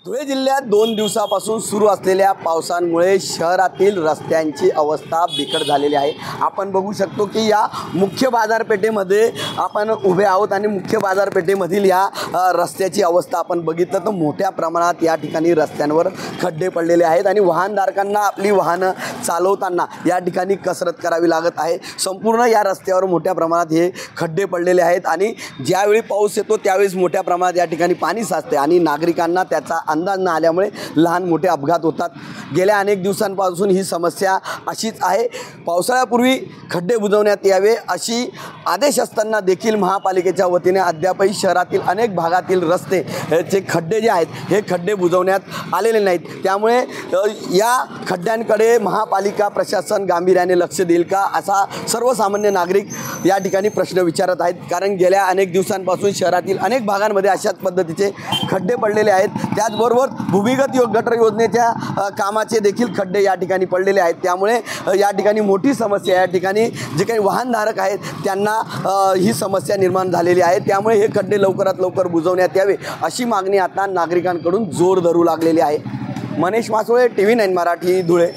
धुळे जिल्ह्यात 2 दिवसापासून सुरू असलेल्या पावसामुळे शहरातील रस्त्यांची अवस्था बिकट झालेली आहे। आपण बघू शकतो की या मुख्य बाजारपेठेमध्ये आपण उभे आहोत आणि मुख्य बाजारपेठेमधील या रस्त्याची अवस्था आपण बघितलं तर मोठ्या प्रमाणात या ठिकाणी रस्त्यांवर खड्डे पडलेले आहेत आणि वाहनधारकांना आपली वाहनं चालवताना या ठिकाणी कसरत करावी लागत आहे। संपूर्ण या रस्त्यावर मोठ्या प्रमाणात हे खड्डे पडलेले आहेत आणि ज्यावेळी पाऊस येतो त्यावेळेस मोठ्या प्रमाणात या ठिकाणी पाणी साचते आणि नागरिकांना त्याचा अंदाज न आल्यामुळे लहान मोठे अपघात होतात। गेल्या अनेक दिवसांपासून ही समस्या अशीच आहे। पावसाळ्यापूर्वी खड्डे बुजवण्यात यावे अशी आदेश असताना देखील महापालिकेच्या वतीने अद्यापही शहरातील अनेक भागातील रस्ते चे खड्डे जे आहेत हे खड्डे बुजवण्यात आलेले नाहीत। त्यामुळे या खड्ड्यांकडे महापालिका प्रशासन गांभीर्याने लक्ष देईल का असा सर्वसामान्य नागरिक या ठिकाणी प्रश्न विचारत आहेत। कारण गेल्या अनेक दिवसांपासून शहरातील अनेक भागांमध्ये अशाच पद्धतीचे खड्डे पडलेले आहेत। त्याचबरोबर भूमिगत गटर योजनेच्या कामाचे देखील खड्डे या ठिकाणी पडलेले आहेत। त्यामुळे या ठिकाणी मोठी समस्या या ठिकाणी जे काही वाहनधारक आहेत त्यांना ही समस्या निर्माण झालेली आहे। त्यामुळे हे खड्डे लवकरात लवकर बुजवण्यात यावे अशी मागणी आता नागरिकांकडून जोर धरू लागलेली आहे। मनीष मासोळे, TV9 मराठी, धुळे।